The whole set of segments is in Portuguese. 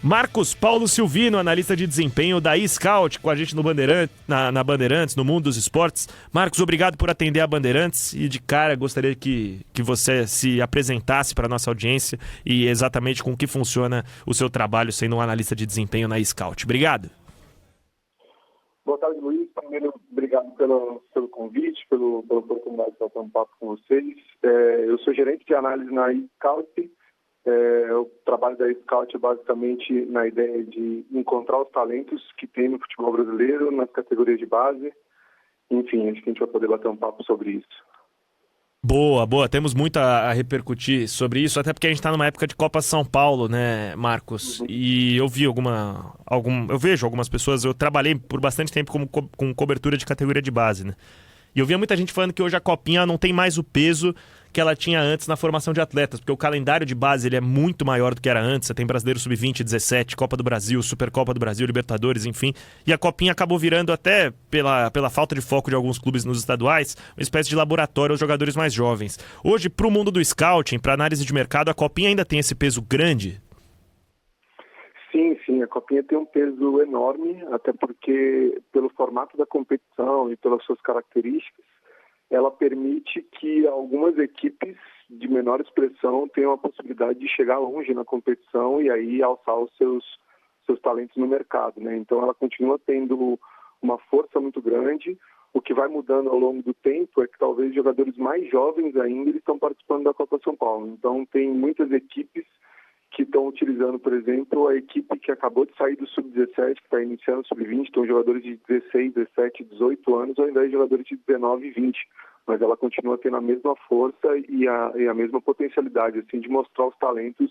Marcos Paulo Silvino, analista de desempenho da eScout, com a gente no Bandeirantes, na Bandeirantes, no Mundo dos Esportes. Marcos, obrigado por atender a Bandeirantes e de cara gostaria que você se apresentasse para a nossa audiência e exatamente com que funciona o seu trabalho sendo um analista de desempenho na eScout. Obrigado. Boa tarde, Luiz. Primeiro, obrigado pelo convite, pela oportunidade de fazer um papo com vocês. Eu sou gerente de análise na eScout. O trabalho da eScout é basicamente na ideia de encontrar os talentos que tem no futebol brasileiro, nas categorias de base. Enfim, acho que a gente vai poder bater um papo sobre isso. Boa. Temos muito a repercutir sobre isso, até porque a gente está numa época de Copa São Paulo, né, Marcos? E eu vi eu vejo algumas pessoas, eu trabalhei por bastante tempo com cobertura de categoria de base, né? E eu via muita gente falando que hoje a Copinha não tem mais o peso que ela tinha antes na formação de atletas, porque o calendário de base ele é muito maior do que era antes. Você tem Brasileiro Sub-20, 17, Copa do Brasil, Supercopa do Brasil, Libertadores, enfim. E a Copinha acabou virando, até pela falta de foco de alguns clubes nos estaduais, uma espécie de laboratório aos jogadores mais jovens. Hoje, para o mundo do scouting, para análise de mercado, a Copinha ainda tem esse peso grande? Sim, a Copinha tem um peso enorme, até porque pelo formato da competição e pelas suas características, ela permite que algumas equipes de menor expressão tenham a possibilidade de chegar longe na competição e aí alçar os seus talentos no mercado, né? Então ela continua tendo uma força muito grande. O que vai mudando ao longo do tempo é que talvez jogadores mais jovens ainda eles estão participando da Copa São Paulo. Então tem muitas equipes que estão utilizando, por exemplo, a equipe que acabou de sair do Sub-17, que está iniciando o Sub-20, então jogadores de 16, 17, 18 anos, ao invés de jogadores de 19 e 20. Mas ela continua tendo a mesma força e a mesma potencialidade assim, de mostrar os talentos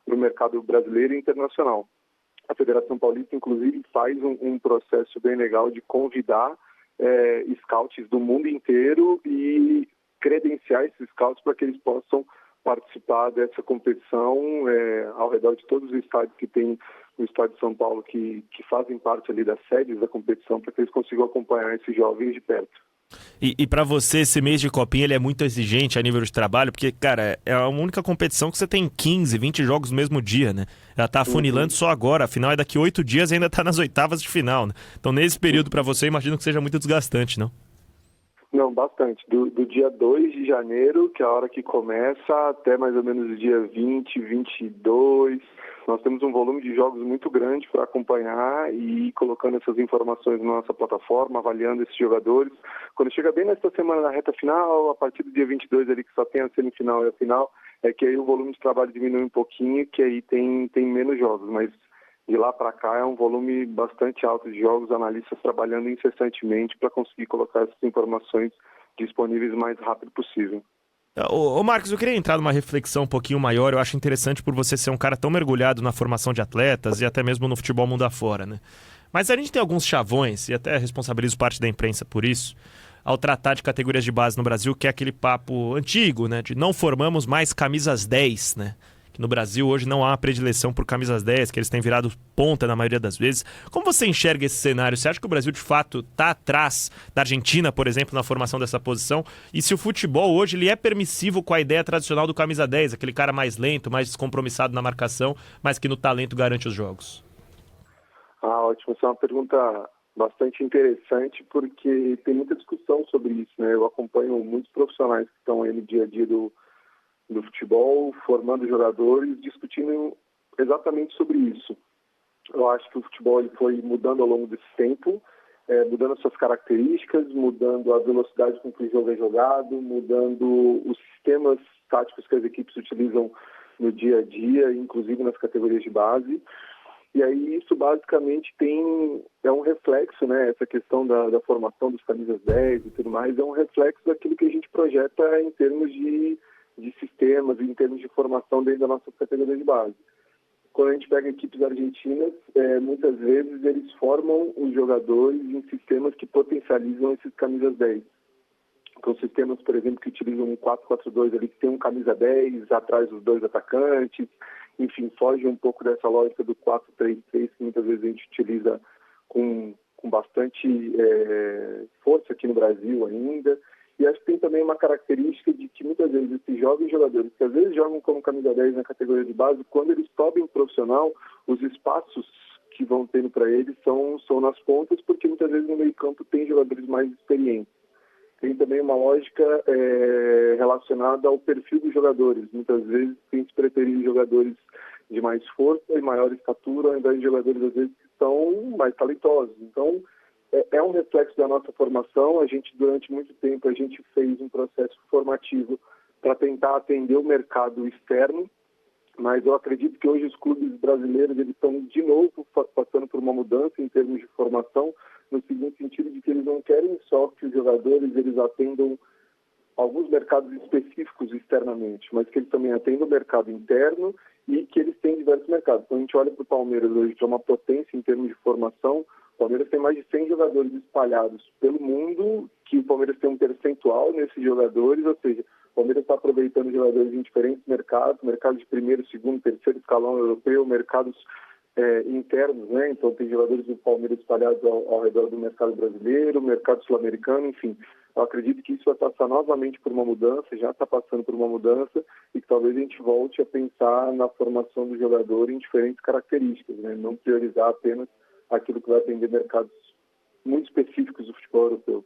no mercado brasileiro e internacional. A Federação Paulista, inclusive, faz um processo bem legal de convidar scouts do mundo inteiro e credenciar esses scouts para que eles possam participar dessa competição ao redor de todos os estádios que tem no estado de São Paulo que fazem parte ali das sedes da competição para que eles consigam acompanhar esses jovens de perto. E para você, esse mês de Copinha ele é muito exigente a nível de trabalho, porque, cara, é a única competição que você tem 15, 20 jogos no mesmo dia, né? Ela tá afunilando só agora, a final é daqui 8 dias e ainda tá nas oitavas de final, né? Então, nesse período, para você, eu imagino que seja muito desgastante, não? Não, bastante. Do dia 2 de janeiro, que é a hora que começa, até mais ou menos o dia 20, 22, nós temos um volume de jogos muito grande para acompanhar e ir colocando essas informações na nossa plataforma, avaliando esses jogadores. Quando chega bem nesta semana, na reta final, a partir do dia 22 ali, que só tem a semifinal e a final, é que aí o volume de trabalho diminui um pouquinho, que aí tem menos jogos, mas de lá para cá é um volume bastante alto de jogos, analistas trabalhando incessantemente para conseguir colocar essas informações disponíveis o mais rápido possível. Ô Marcos, eu queria entrar numa reflexão um pouquinho maior. Eu acho interessante por você ser um cara tão mergulhado na formação de atletas e até mesmo no futebol mundo afora, né? Mas a gente tem alguns chavões, e até responsabilizo parte da imprensa por isso, ao tratar de categorias de base no Brasil, que é aquele papo antigo, né? De não formamos mais camisas 10, né? No Brasil hoje não há uma predileção por camisas 10, que eles têm virado ponta na maioria das vezes. Como você enxerga esse cenário? Você acha que o Brasil de fato está atrás da Argentina, por exemplo, na formação dessa posição? E se o futebol hoje ele é permissivo com a ideia tradicional do camisa 10, aquele cara mais lento, mais descompromissado na marcação, mas que no talento garante os jogos? Ótimo. Essa é uma pergunta bastante interessante porque tem muita discussão sobre isso, né? Eu acompanho muitos profissionais que estão aí no dia a dia do futebol, formando jogadores, discutindo exatamente sobre isso. Eu acho que o futebol ele foi mudando ao longo desse tempo, mudando as suas características, mudando a velocidade com que o jogo é jogado, mudando os sistemas táticos que as equipes utilizam no dia a dia, inclusive nas categorias de base. E aí isso basicamente é um reflexo, né? Essa questão da formação dos camisas 10 e tudo mais, é um reflexo daquilo que a gente projeta em termos de sistemas, em termos de formação dentro da nossa categoria de base. Quando a gente pega equipes argentinas, muitas vezes eles formam os jogadores em sistemas que potencializam esses camisas 10. Então, sistemas, por exemplo, que utilizam um 4-4-2 ali, que tem um camisa 10 atrás dos dois atacantes, enfim, foge um pouco dessa lógica do 4-3-3 que muitas vezes a gente utiliza com bastante força aqui no Brasil ainda. E acho que tem também uma característica de que muitas vezes esses jovens jogadores, que às vezes jogam como camisa 10 na categoria de base, quando eles sobem profissional, os espaços que vão tendo para eles são nas pontas, porque muitas vezes no meio campo tem jogadores mais experientes. Tem também uma lógica relacionada ao perfil dos jogadores. Muitas vezes tem se preferido jogadores de mais força e maior estatura, ao invés de jogadores, às vezes, que são mais talentosos. Então, é um reflexo da nossa formação. A gente, durante muito tempo, a gente fez um processo formativo para tentar atender o mercado externo, mas eu acredito que hoje os clubes brasileiros eles estão, de novo, passando por uma mudança em termos de formação, no seguinte sentido de que eles não querem só que os jogadores eles atendam alguns mercados específicos externamente, mas que eles também atendam o mercado interno e que eles têm diversos mercados. Então a gente olha para o Palmeiras hoje, que é uma potência em termos de formação. O Palmeiras tem mais de 100 jogadores espalhados pelo mundo, que o Palmeiras tem um percentual nesses jogadores, ou seja, o Palmeiras está aproveitando jogadores em diferentes mercados, mercados de primeiro, segundo, terceiro escalão europeu, mercados internos, né? Então tem jogadores do Palmeiras espalhados ao redor do mercado brasileiro, mercado sul-americano, enfim. Eu acredito que isso vai passar novamente por uma mudança, já está passando por uma mudança, e que talvez a gente volte a pensar na formação do jogador em diferentes características, né? Não priorizar apenas aquilo que vai atender mercados muito específicos do futebol europeu.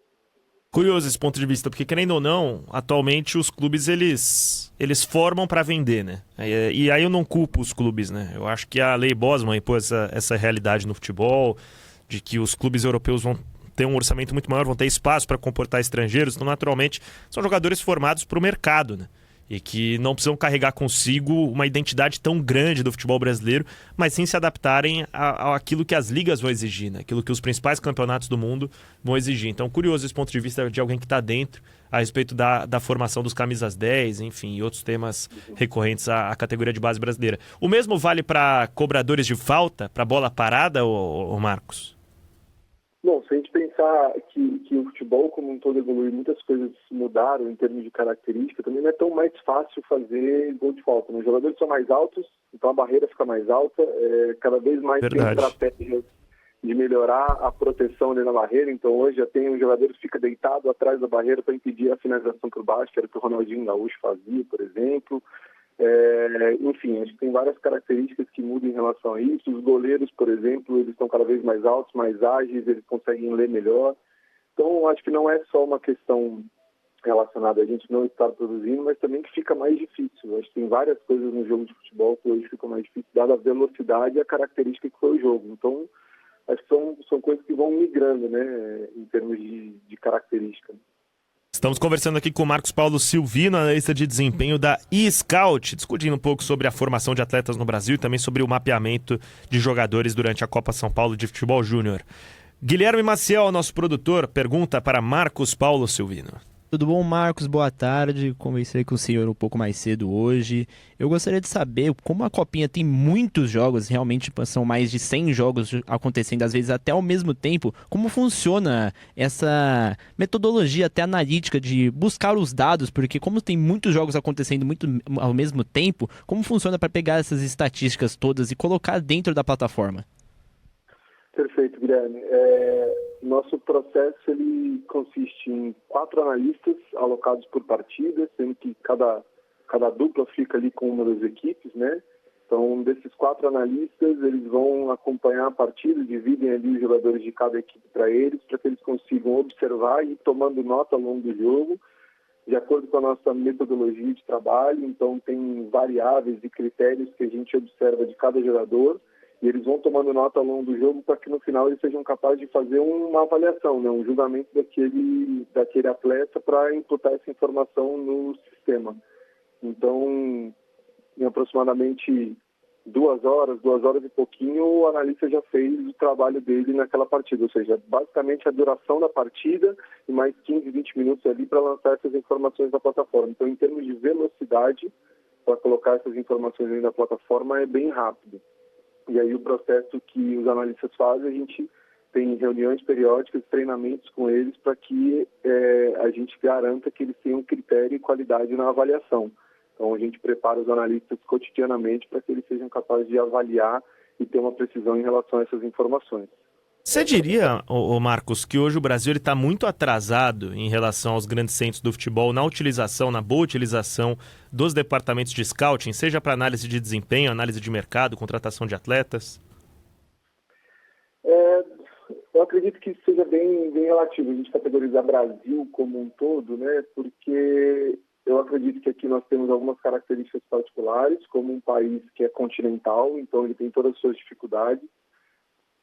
Curioso esse ponto de vista, porque querendo ou não, atualmente os clubes eles formam para vender, né? E aí eu não culpo os clubes, né? Eu acho que a Lei Bosman impôs essa realidade no futebol, de que os clubes europeus vão ter um orçamento muito maior, vão ter espaço para comportar estrangeiros, então naturalmente são jogadores formados para o mercado, né? E que não precisam carregar consigo uma identidade tão grande do futebol brasileiro, mas sim se adaptarem àquilo que as ligas vão exigir, né? Aquilo que os principais campeonatos do mundo vão exigir. Então, curioso esse ponto de vista de alguém que está dentro a respeito da formação dos camisas 10, enfim, e outros temas recorrentes à categoria de base brasileira. O mesmo vale para cobradores de falta, para bola parada, ô Marcos? Bom, se a gente pensar que o futebol como um todo evoluiu, muitas coisas mudaram em termos de característica, também não é tão mais fácil fazer gol de falta, né? Os jogadores são mais altos, então a barreira fica mais alta, cada vez mais Verdade. tem estratégias de melhorar a proteção ali na barreira. Então hoje já tem um jogador que fica deitado atrás da barreira para impedir a finalização por baixo, que era o que o Ronaldinho Gaúcho fazia, por exemplo. Enfim, acho que tem várias características que mudam em relação a isso. Os goleiros, por exemplo, eles estão cada vez mais altos, mais ágeis, eles conseguem ler melhor. Então, acho que não é só uma questão relacionada a gente não estar produzindo, mas também que fica mais difícil. Acho que tem várias coisas no jogo de futebol que hoje ficam mais difíceis, dada a velocidade e a característica que foi o jogo. Então, acho que são coisas que vão migrando, né, em termos de característica. Estamos conversando aqui com o Marcos Paulo Silvino, analista de desempenho da eScout, discutindo um pouco sobre a formação de atletas no Brasil e também sobre o mapeamento de jogadores durante a Copa São Paulo de Futebol Júnior. Guilherme Maciel, nosso produtor, pergunta para Marcos Paulo Silvino. Tudo bom, Marcos? Boa tarde. Conversei com o senhor um pouco mais cedo hoje. Eu gostaria de saber, como a Copinha tem muitos jogos, realmente são mais de 100 jogos acontecendo, às vezes até ao mesmo tempo, como funciona essa metodologia até analítica de buscar os dados, porque como tem muitos jogos acontecendo muito ao mesmo tempo, como funciona para pegar essas estatísticas todas e colocar dentro da plataforma? Perfeito, Guilherme. Nosso processo ele consiste em 4 analistas alocados por partida, sendo que cada dupla fica ali com uma das equipes, né? Então, desses 4 analistas, eles vão acompanhar a partida, dividem ali os jogadores de cada equipe para que eles consigam observar e ir tomando nota ao longo do jogo, de acordo com a nossa metodologia de trabalho. Então, tem variáveis e critérios que a gente observa de cada jogador, e eles vão tomando nota ao longo do jogo para que no final eles sejam capazes de fazer uma avaliação, né? Um julgamento daquele atleta para imputar essa informação no sistema. Então, em aproximadamente 2 horas e pouquinho, o analista já fez o trabalho dele naquela partida. Ou seja, basicamente a duração da partida e mais 15, 20 minutos ali para lançar essas informações na plataforma. Então, em termos de velocidade, para colocar essas informações aí na plataforma é bem rápido. E aí o processo que os analistas fazem, a gente tem reuniões periódicas, treinamentos com eles para que a gente garanta que eles tenham critério e qualidade na avaliação. Então a gente prepara os analistas cotidianamente para que eles sejam capazes de avaliar e ter uma precisão em relação a essas informações. Você diria, ô Marcos, que hoje o Brasil está muito atrasado em relação aos grandes centros do futebol na boa utilização dos departamentos de scouting, seja para análise de desempenho, análise de mercado, contratação de atletas? É, eu acredito que isso seja bem relativo, a gente categorizar Brasil como um todo, né? Porque eu acredito que aqui nós temos algumas características particulares, como um país que é continental, então ele tem todas as suas dificuldades,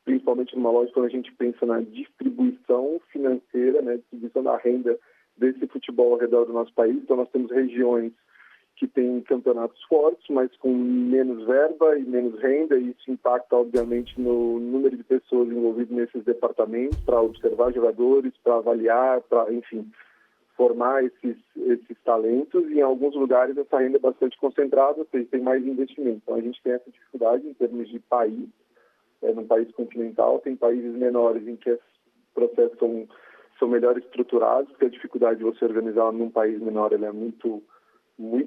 principalmente numa lógica quando a gente pensa na distribuição financeira, né, distribuição da renda desse futebol ao redor do nosso país. Então nós temos regiões que têm campeonatos fortes, mas com menos verba e menos renda, e isso impacta, obviamente, no número de pessoas envolvidas nesses departamentos para observar jogadores, para avaliar, para, enfim, formar esses talentos. E em alguns lugares essa renda é bastante concentrada, ou seja, tem mais investimento. Então a gente tem essa dificuldade em termos de país, num país continental. Tem países menores em que esses processos são melhor estruturados, porque a dificuldade de você organizar num país menor ela é muito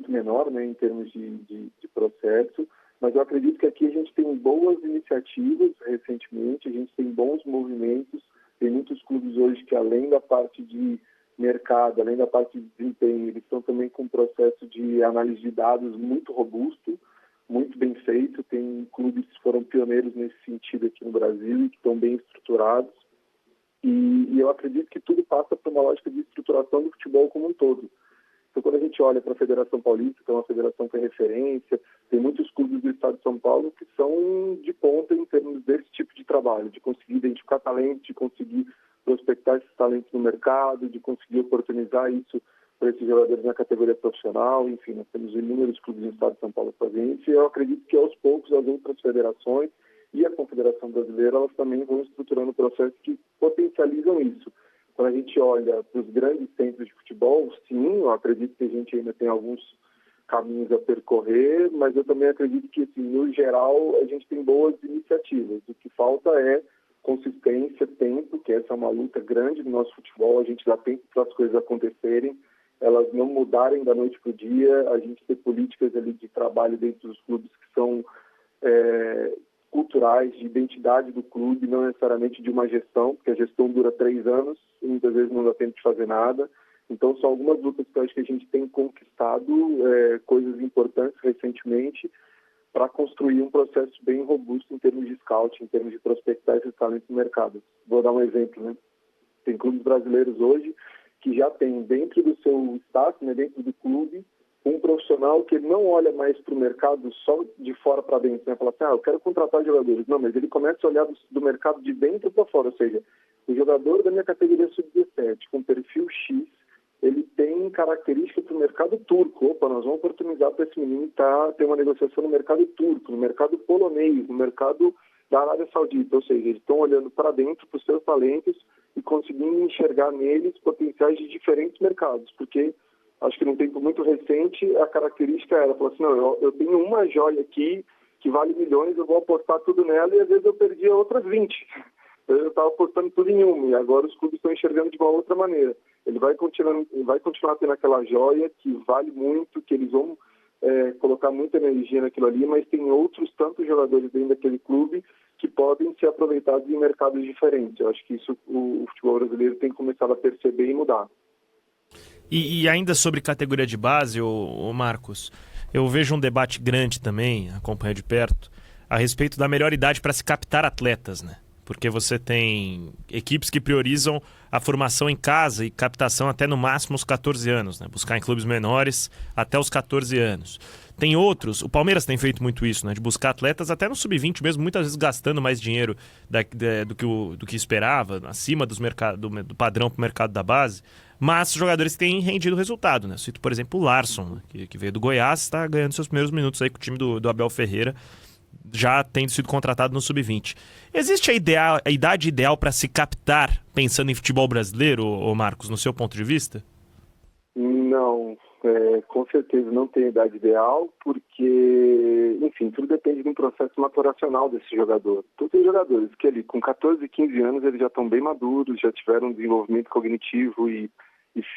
menor, né, em termos de processo. Mas eu acredito que aqui a gente tem boas iniciativas recentemente, a gente tem bons movimentos, tem muitos clubes hoje que, além da parte de mercado, além da parte de desempenho, eles estão também com um processo de análise de dados muito robusto, muito bem feito. Tem clubes que foram pioneiros nesse sentido aqui no Brasil e que estão bem estruturados. E eu acredito que tudo passa por uma lógica de estruturação do futebol como um todo. Então, quando a gente olha para a Federação Paulista, que é uma federação que é referência, tem muitos clubes do estado de São Paulo que são de ponta em termos desse tipo de trabalho, de conseguir identificar talentos, de conseguir prospectar esses talentos no mercado, de conseguir oportunizar isso para esses jogadores na categoria profissional. Enfim, nós temos inúmeros clubes no estado de São Paulo fazendo isso, e eu acredito que aos poucos as outras federações e a Confederação Brasileira, elas também vão estruturando processos que potencializam isso. Quando a gente olha para os grandes centros de futebol, sim, eu acredito que a gente ainda tem alguns caminhos a percorrer, mas eu também acredito que, assim, no geral, a gente tem boas iniciativas. O que falta é consistência, tempo, que essa é uma luta grande no nosso futebol. A gente dá tempo para as coisas acontecerem, elas não mudarem da noite para o dia, a gente ter políticas ali de trabalho dentro dos clubes que são culturais, de identidade do clube, não necessariamente de uma gestão, porque a gestão dura 3 anos e muitas vezes não dá tempo de fazer nada. Então são algumas lutas que eu acho que a gente tem conquistado, coisas importantes recentemente, para construir um processo bem robusto em termos de scouting, em termos de prospectar esses talentos no mercado. Vou dar um exemplo, né? Tem clubes brasileiros hoje que já tem dentro do seu staff, né, dentro do clube, um profissional que ele não olha mais para o mercado só de fora para dentro, né? Fala assim, eu quero contratar jogadores. Não, mas ele começa a olhar do mercado de dentro para fora, ou seja, o jogador da minha categoria sub-17, com perfil X, ele tem característica para o mercado turco. Opa, nós vamos oportunizar para esse menino ter uma negociação no mercado turco, no mercado polonês, no mercado da Arábia Saudita. Ou seja, eles estão olhando para dentro para os seus talentos e conseguindo enxergar neles potenciais de diferentes mercados, porque acho que num tempo muito recente a característica era, falar assim, não, eu tenho uma joia aqui que vale milhões, eu vou apostar tudo nela, e às vezes eu perdia outras 20. Eu estava apostando tudo em uma, e agora os clubes estão enxergando de uma outra maneira. Ele vai continuar tendo aquela joia que vale muito, que eles vão colocar muita energia naquilo ali, mas tem outros tantos jogadores dentro daquele clube que podem ser aproveitados em mercados diferentes. Eu acho que isso o futebol brasileiro tem começado a perceber e mudar. E ainda sobre categoria de base, ô Marcos, eu vejo um debate grande também, acompanho de perto, a respeito da melhor idade para se captar atletas, né? Porque você tem equipes que priorizam a formação em casa e captação até no máximo os 14 anos, né? Buscar em clubes menores até os 14 anos. Tem outros, o Palmeiras tem feito muito isso, né? De buscar atletas até no sub-20 mesmo, muitas vezes gastando mais dinheiro do que esperava, acima do padrão para o mercado da base. Mas os jogadores têm rendido resultado, né? Cito, por exemplo, o Larson, né? que veio do Goiás, está ganhando seus primeiros minutos aí com o time do Abel Ferreira, já tendo sido contratado no sub-20. Existe a idade ideal para se captar, pensando em futebol brasileiro, ô Marcos, no seu ponto de vista? Não, com certeza não tem idade ideal, porque, enfim, tudo depende de um processo maturacional desse jogador. Então tem jogadores que ali, com 14, 15 anos, eles já estão bem maduros, já tiveram um desenvolvimento cognitivo e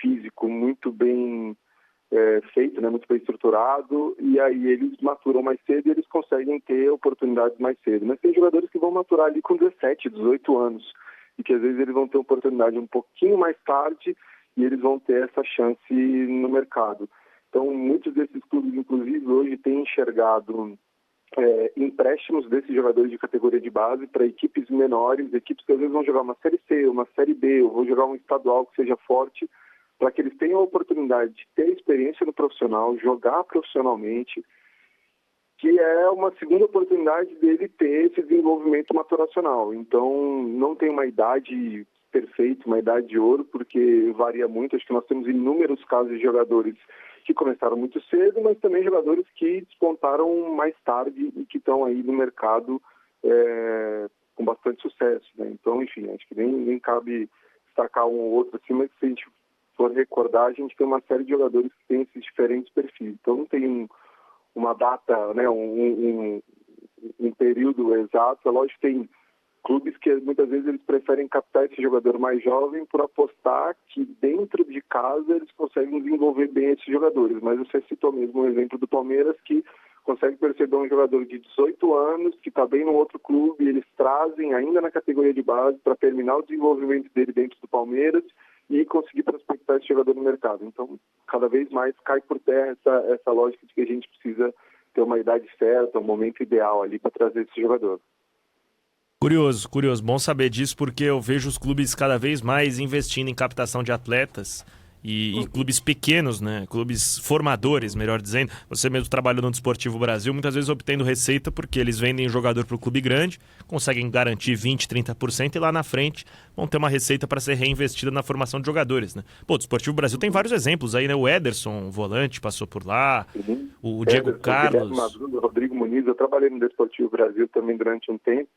físico muito bem feito, né, muito bem estruturado, e aí eles maturam mais cedo e eles conseguem ter oportunidades mais cedo. Mas tem jogadores que vão maturar ali com 17, 18 anos, e que às vezes eles vão ter oportunidade um pouquinho mais tarde e eles vão ter essa chance no mercado. Então, muitos desses clubes, inclusive, hoje têm enxergado empréstimos desses jogadores de categoria de base para equipes menores, equipes que às vezes vão jogar uma Série C, uma Série B, ou vão jogar um estadual que seja forte, para que eles tenham a oportunidade de ter experiência no profissional, jogar profissionalmente, que é uma segunda oportunidade dele ter esse desenvolvimento maturacional. Então, não tem uma idade perfeita, uma idade de ouro, porque varia muito. Acho que nós temos inúmeros casos de jogadores que começaram muito cedo, mas também jogadores que despontaram mais tarde e que estão aí no mercado com bastante sucesso, né? Então, enfim, acho que nem cabe destacar um ou outro assim, mas se a gente for recordar, a gente tem uma série de jogadores que têm esses diferentes perfis. Então, não tem uma data, né, um período exato. É lógico que tem clubes que muitas vezes eles preferem captar esse jogador mais jovem por apostar que dentro de casa eles conseguem desenvolver bem esses jogadores. Mas você citou mesmo o exemplo do Palmeiras, que consegue perceber um jogador de 18 anos que está bem no outro clube, e eles trazem ainda na categoria de base para terminar o desenvolvimento dele dentro do Palmeiras e conseguir prospectar esse jogador no mercado. Então, cada vez mais cai por terra essa lógica de que a gente precisa ter uma idade certa, um momento ideal ali para trazer esse jogador. Curioso. Bom saber disso, porque eu vejo os clubes cada vez mais investindo em captação de atletas e clubes pequenos, né? Clubes formadores, melhor dizendo. Você mesmo trabalhou no Desportivo Brasil, muitas vezes obtendo receita porque eles vendem o jogador para o clube grande, conseguem garantir 20%, 30% e lá na frente vão ter uma receita para ser reinvestida na formação de jogadores, né? Pô, o Desportivo Brasil tem vários exemplos aí, né? O Ederson, o volante, passou por lá, o Diego Carlos. O Rodrigo Muniz, eu trabalhei no Desportivo Brasil também durante um tempo.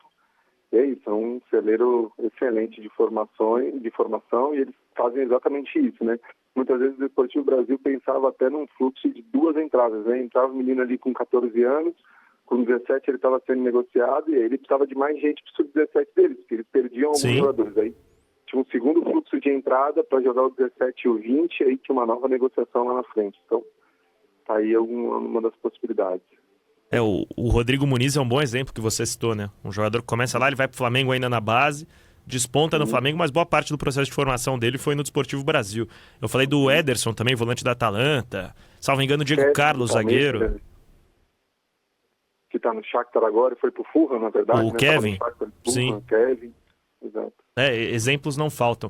E é isso, é um celeiro excelente de formação, e eles fazem exatamente isso, né? Muitas vezes o Desportivo Brasil pensava até num fluxo de 2 entradas, né? Entrava o menino ali com 14 anos, com 17 ele estava sendo negociado, e aí ele precisava de mais gente para o sub-17 deles, porque eles perdiam alguns jogadores. Aí tinha um segundo fluxo de entrada para jogar o 17 e o 20, e aí tinha uma nova negociação lá na frente. Então, tá aí uma das possibilidades. O Rodrigo Muniz é um bom exemplo que você citou, né? Um jogador que começa lá, ele vai pro Flamengo ainda na base, desponta no Flamengo, mas boa parte do processo de formação dele foi no Desportivo Brasil. Eu falei do Ederson também, volante da Atalanta, salvo engano, o Diego Carlos, zagueiro. Que tá no Shakhtar agora, foi pro Fulham, na verdade. O Kevin. Sim. Kevin, exato. Exemplos não faltam.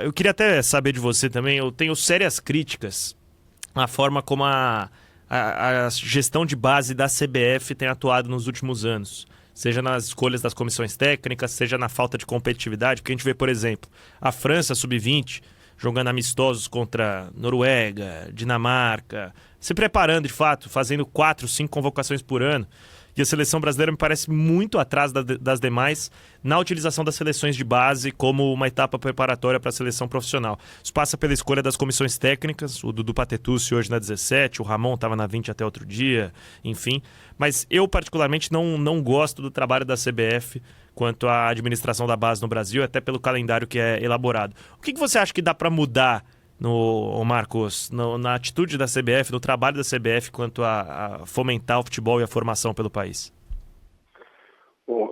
Eu queria até saber de você também, eu tenho sérias críticas à forma como a gestão de base da CBF tem atuado nos últimos anos, seja nas escolhas das comissões técnicas, seja na falta de competitividade, porque a gente vê, por exemplo, a França sub-20 jogando amistosos contra Noruega, Dinamarca, se preparando de fato, fazendo 4, 5 convocações por ano. E a seleção brasileira me parece muito atrás das demais na utilização das seleções de base como uma etapa preparatória para a seleção profissional. Isso passa pela escolha das comissões técnicas, o Dudu Patetucci hoje na 17, o Ramon estava na 20 até outro dia, enfim. Mas eu particularmente não gosto do trabalho da CBF quanto à administração da base no Brasil, até pelo calendário que é elaborado. O que você acha que dá para mudar, Marcos, na atitude da CBF, no trabalho da CBF quanto a fomentar o futebol e a formação pelo país? Bom,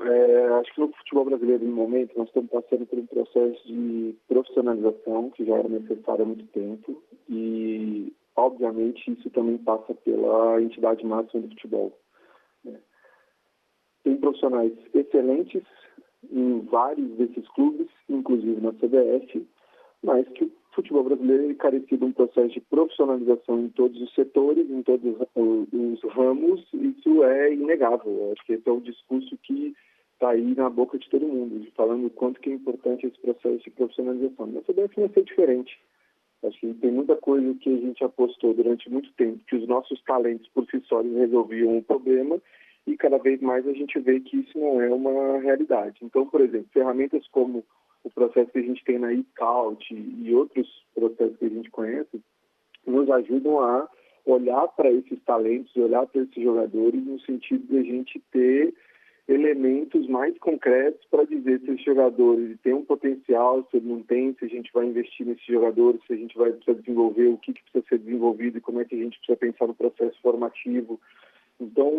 acho que no futebol brasileiro, no momento, nós estamos passando por um processo de profissionalização que já era necessário há muito tempo e, obviamente, isso também passa pela entidade máxima do futebol. Tem profissionais excelentes em vários desses clubes, inclusive na CBF, mas que o futebol brasileiro carecia de um processo de profissionalização em todos os setores, em todos os ramos. Isso é inegável. Acho que esse é o discurso que está aí na boca de todo mundo, falando o quanto que é importante esse processo de profissionalização. Na CBF não vai ser diferente. Acho que tem muita coisa que a gente apostou durante muito tempo, que os nossos talentos por si só resolviam o problema, e cada vez mais a gente vê que isso não é uma realidade. Então, por exemplo, ferramentas como o processo que a gente tem na eScout e outros processos que a gente conhece, nos ajudam a olhar para esses talentos, olhar para esses jogadores no sentido de a gente ter elementos mais concretos para dizer se esse jogador ele tem um potencial, se ele não tem, se a gente vai investir nesse jogador, se a gente vai precisar desenvolver, o que precisa ser desenvolvido e como é que a gente precisa pensar no processo formativo. Então,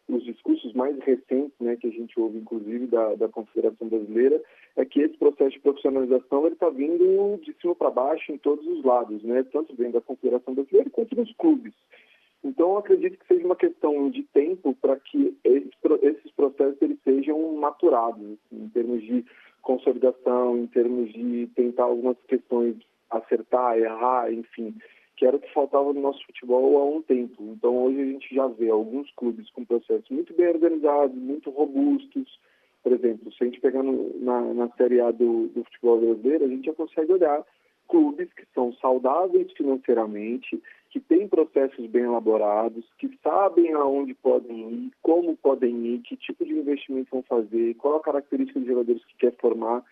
os discursos mais recentes, né, que a gente ouve, inclusive, da Confederação Brasileira, é que esse processo de profissionalização está vindo de cima para baixo em todos os lados, né, tanto dentro da Confederação Brasileira quanto nos clubes. Então, eu acredito que seja uma questão de tempo para que esses processos eles sejam maturados, assim, em termos de consolidação, em termos de tentar algumas questões acertar, errar, enfim, que era o que faltava no nosso futebol há um tempo. Então, hoje a gente já vê alguns clubes com processos muito bem organizados, muito robustos. Por exemplo, se a gente pegar na Série A do futebol brasileiro, a gente já consegue olhar clubes que são saudáveis financeiramente, que têm processos bem elaborados, que sabem aonde podem ir, como podem ir, que tipo de investimento vão fazer, qual a característica dos jogadores que quer formar.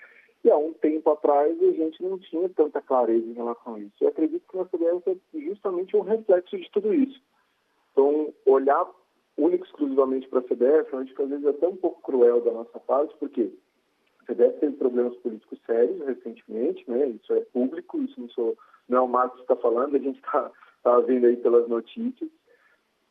E há um tempo atrás a gente não tinha tanta clareza em relação a isso. Eu acredito que a CBF é justamente um reflexo de tudo isso. Então, olhar único e exclusivamente para a CBF, eu acho que às vezes é até um pouco cruel da nossa parte, porque a CBF teve problemas políticos sérios recentemente, né? Isso é público, isso não é o Marcos que está falando, a gente está vendo aí pelas notícias.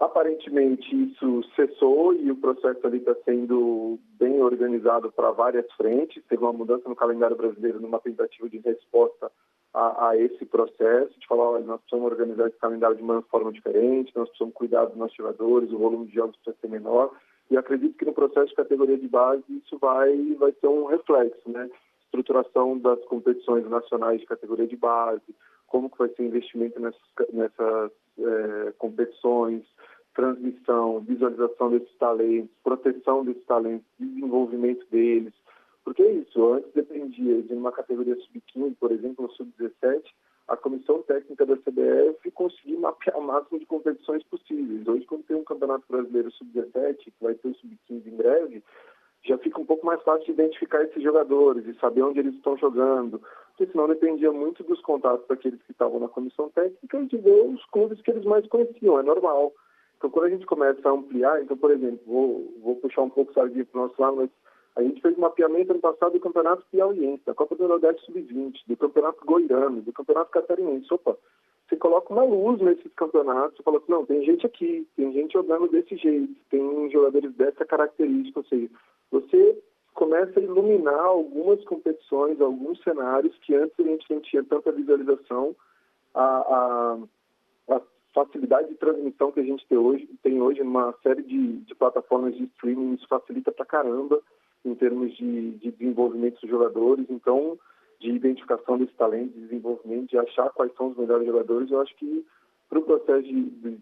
Aparentemente isso cessou e o processo ali está sendo bem organizado para várias frentes. Teve uma mudança no calendário brasileiro numa tentativa de resposta a esse processo, de falar, olha, nós precisamos organizar esse calendário de uma forma diferente, nós precisamos cuidar dos nossos jogadores, o volume de jogos precisa ser menor. E acredito que no processo de categoria de base isso vai ter um reflexo, né? Estruturação das competições nacionais de categoria de base, como que vai ser o investimento nessas competições, transmissão, visualização desses talentos, proteção desses talentos, desenvolvimento deles. Porque é isso, antes dependia de uma categoria sub-15, por exemplo, no sub-17, a comissão técnica da CBF conseguir mapear o máximo de competições possíveis. Hoje, quando tem um campeonato brasileiro sub-17, que vai ter o sub-15 em breve, já fica um pouco mais fácil de identificar esses jogadores e saber onde eles estão jogando, porque senão dependia muito dos contatos daqueles que estavam na comissão técnica e de ver os clubes que eles mais conheciam, é normal. Então, quando a gente começa a ampliar, então, por exemplo, vou puxar um pouco sardinha para o nosso lado, mas a gente fez um mapeamento ano passado do Campeonato Piauiense, da Copa do Nordeste Sub-20, do Campeonato Goiano, do Campeonato Catarinense. Opa, você coloca uma luz nesses campeonatos, você fala assim, não, tem gente aqui, tem gente jogando desse jeito, tem jogadores dessa característica, ou seja, você começa a iluminar algumas competições, alguns cenários que antes a gente não tinha tanta visualização, a facilidade de transmissão que a gente tem hoje numa série de plataformas de streaming, isso facilita pra caramba em termos de desenvolvimento dos jogadores, então de identificação desse talento, de desenvolvimento, de achar quais são os melhores jogadores. Eu acho que para o processo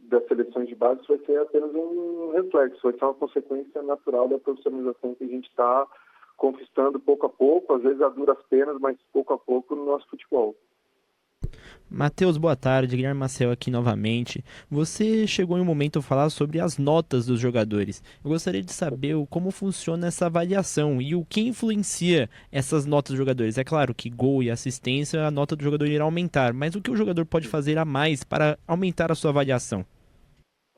das seleções de base vai ser apenas um reflexo, vai ser uma consequência natural da profissionalização que a gente está conquistando pouco a pouco, às vezes a duras penas, mas pouco a pouco no nosso futebol. Matheus, boa tarde. Guilherme Maciel aqui novamente. Você chegou em um momento a falar sobre as notas dos jogadores. Eu gostaria de saber como funciona essa avaliação e o que influencia essas notas dos jogadores. É claro que gol e assistência, a nota do jogador irá aumentar, mas o que o jogador pode fazer a mais para aumentar a sua avaliação?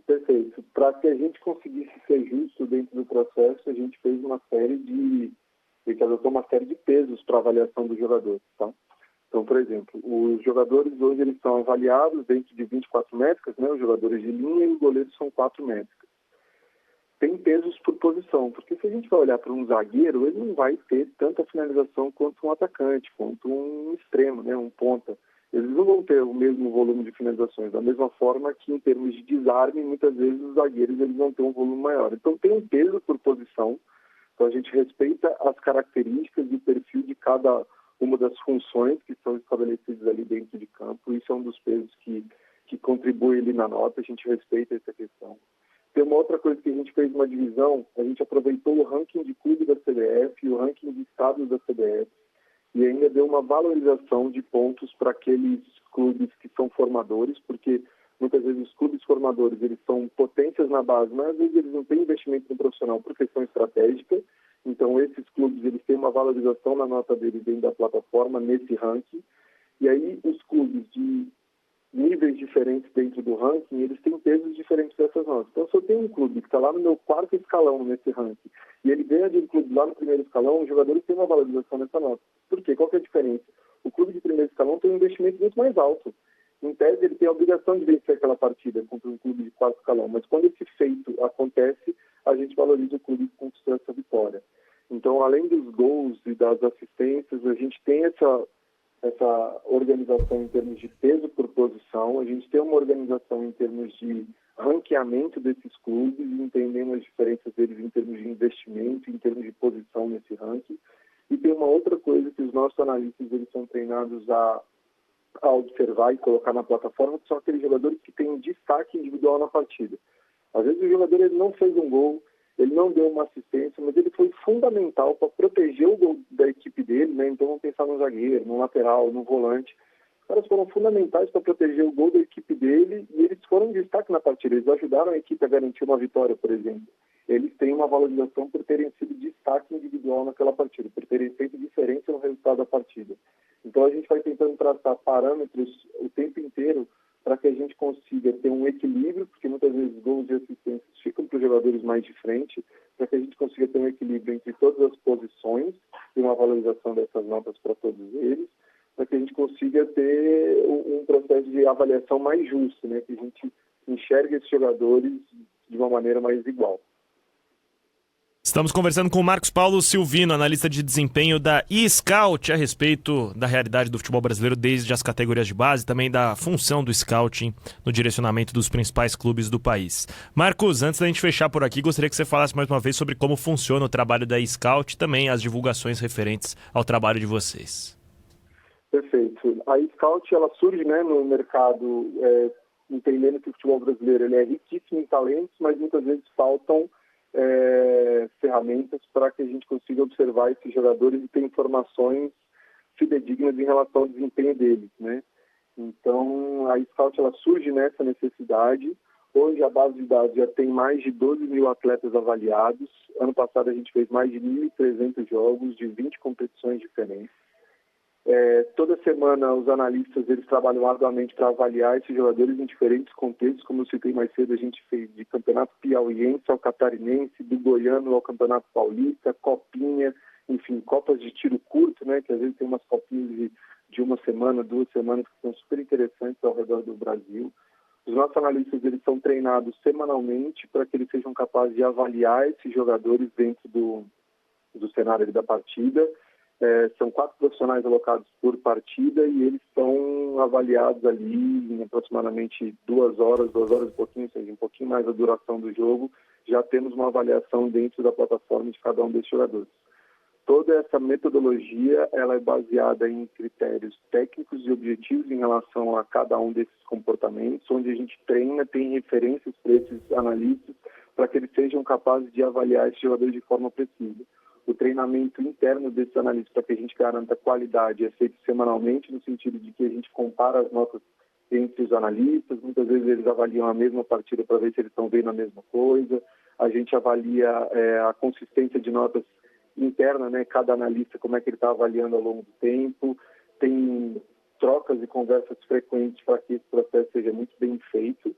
Perfeito. Para que a gente conseguisse ser justo dentro do processo, a gente fez uma série adotou uma série de pesos para a avaliação do jogador, tá? Então, por exemplo, os jogadores hoje eles são avaliados dentro de 24 métricas, né? Os jogadores de linha e os goleiros são 4 métricas. Tem pesos por posição, porque se a gente vai olhar para um zagueiro, ele não vai ter tanta finalização quanto um atacante, quanto um extremo, né? Um ponta. Eles não vão ter o mesmo volume de finalizações, da mesma forma que em termos de desarme, muitas vezes os zagueiros eles vão ter um volume maior. Então tem um peso por posição, então a gente respeita as características e o perfil de cada uma das funções que são estabelecidas ali dentro de campo. Isso é um dos pesos que contribui ali na nota, a gente respeita essa questão. Tem uma outra coisa que a gente fez uma divisão, a gente aproveitou o ranking de clube da CBF e o ranking de estados da CBF e ainda deu uma valorização de pontos para aqueles clubes que são formadores, porque muitas vezes os clubes formadores eles são potências na base, mas às vezes eles não têm investimento no profissional por questão estratégica. Então, esses clubes eles têm uma valorização na nota deles dentro da plataforma, nesse ranking. E aí, os clubes de níveis diferentes dentro do ranking, eles têm pesos diferentes dessas notas. Então, se eu tenho um clube que está lá no meu 4º escalão nesse ranking, e ele ganha de um clube lá no 1º escalão, os jogadores têm uma valorização nessa nota. Por quê? Qual que é a diferença? O clube de 1º escalão tem um investimento muito mais alto. Em tese, ele tem a obrigação de vencer aquela partida contra um clube de 4º escalão, mas quando esse feito acontece, a gente valoriza o clube que conquistou essa vitória. Então, além dos gols e das assistências, a gente tem essa organização em termos de peso por posição, a gente tem uma organização em termos de ranqueamento desses clubes, entendendo as diferenças deles em termos de investimento, em termos de posição nesse ranking. E tem uma outra coisa que os nossos analistas eles são treinados a observar e colocar na plataforma, que são aqueles jogadores que têm destaque individual na partida. Às vezes o jogador ele não fez um gol, ele não deu uma assistência, mas ele foi fundamental para proteger o gol da equipe dele, né? Então vamos pensar no zagueiro, no lateral, no volante. Os caras foram fundamentais para proteger o gol da equipe dele e eles foram destaque na partida. Eles ajudaram a equipe a garantir uma vitória, por exemplo. Eles têm uma valorização por terem sido destaque individual naquela partida, por terem feito diferença no resultado da partida. Então a gente vai tentando traçar parâmetros o tempo inteiro para que a gente consiga ter um equilíbrio, porque muitas vezes gols e assistências ficam para os jogadores mais de frente, para que a gente consiga ter um equilíbrio entre todas as posições e uma valorização dessas notas para todos eles, para que a gente consiga ter um processo de avaliação mais justo, né? Que a gente enxergue esses jogadores de uma maneira mais igual. Estamos conversando com o Marcos Paulo Silvino, analista de desempenho da eScout, a respeito da realidade do futebol brasileiro desde as categorias de base, também da função do scouting no direcionamento dos principais clubes do país. Marcos, antes da gente fechar por aqui, gostaria que você falasse mais uma vez sobre como funciona o trabalho da eScout e também as divulgações referentes ao trabalho de vocês. Perfeito. A eScout ela surge, né, no mercado, entendendo que o futebol brasileiro ele é riquíssimo em talentos, mas muitas vezes faltam ferramentas para que a gente consiga observar esses jogadores e ter informações fidedignas em relação ao desempenho deles, né? Então, a eScout ela surge nessa necessidade. Hoje, a base de dados já tem mais de 12 mil atletas avaliados. Ano passado, a gente fez mais de 1.300 jogos de 20 competições diferentes. Toda semana os analistas eles trabalham arduamente para avaliar esses jogadores em diferentes contextos, como eu citei mais cedo, a gente fez de campeonato piauiense ao catarinense, do goiano ao campeonato paulista, copinha, enfim, copas de tiro curto, né, que às vezes tem umas copinhas de uma semana, 2 semanas que são super interessantes ao redor do Brasil. Os nossos analistas eles são treinados semanalmente para que eles sejam capazes de avaliar esses jogadores dentro do cenário da partida. São 4 profissionais alocados por partida e eles são avaliados ali em aproximadamente 2 horas e pouquinho, ou seja, um pouquinho mais a duração do jogo. Já temos uma avaliação dentro da plataforma de cada um desses jogadores. Toda essa metodologia ela é baseada em critérios técnicos e objetivos em relação a cada um desses comportamentos, onde a gente treina, tem referências para esses analistas para que eles sejam capazes de avaliar esses jogadores de forma precisa. O treinamento interno desses analistas para que a gente garanta qualidade é feito semanalmente, no sentido de que a gente compara as notas entre os analistas, muitas vezes eles avaliam a mesma partida para ver se eles estão vendo a mesma coisa, a gente avalia a consistência de notas interna, né? Cada analista, como é que ele está avaliando ao longo do tempo, tem trocas e conversas frequentes para que esse processo seja muito bem feito.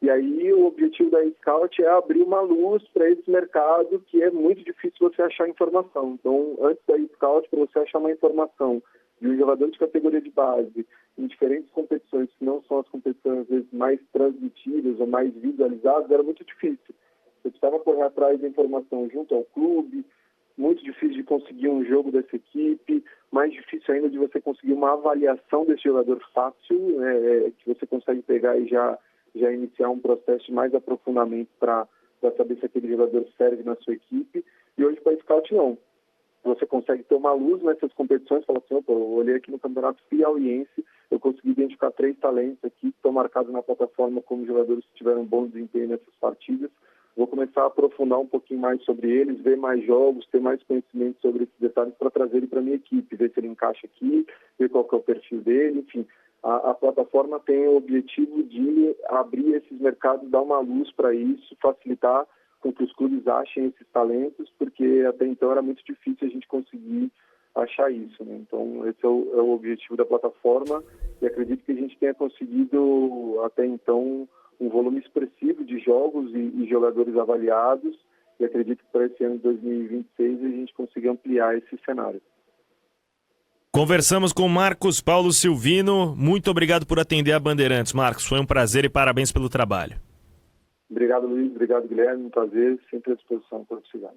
E aí o objetivo da eScout é abrir uma luz para esse mercado que é muito difícil você achar informação. Então, antes da eScout, para você achar uma informação de um jogador de categoria de base em diferentes competições, que não são as competições às vezes mais transmitidas ou mais visualizadas, era muito difícil. Você precisava correr atrás da informação junto ao clube, muito difícil de conseguir um jogo dessa equipe, mais difícil ainda de você conseguir uma avaliação desse jogador fácil, que você consegue pegar e já iniciar um processo de mais aprofundamento para saber se aquele jogador serve na sua equipe. E hoje, para a Scout, não. Você consegue ter uma luz nessas competições, falar assim, eu olhei aqui no campeonato piauiense, eu consegui identificar 3 talentos aqui que estão marcados na plataforma como jogadores que tiveram um bom desempenho nessas partidas. Vou começar a aprofundar um pouquinho mais sobre eles, ver mais jogos, ter mais conhecimento sobre esses detalhes para trazer ele para a minha equipe, ver se ele encaixa aqui, ver qual que é o perfil dele, enfim. A plataforma tem o objetivo de abrir esses mercados, dar uma luz para isso, facilitar com que os clubes achem esses talentos, porque até então era muito difícil a gente conseguir achar isso, né? Então, esse é o objetivo da plataforma e acredito que a gente tenha conseguido, até então, um volume expressivo de jogos e jogadores avaliados e acredito que para esse ano de 2026 a gente consiga ampliar esse cenário. Conversamos com Marcos Paulo Silvino. Muito obrigado por atender a Bandeirantes, Marcos. Foi um prazer e parabéns pelo trabalho. Obrigado, Luiz. Obrigado, Guilherme. Um prazer. Sempre à disposição para precisar.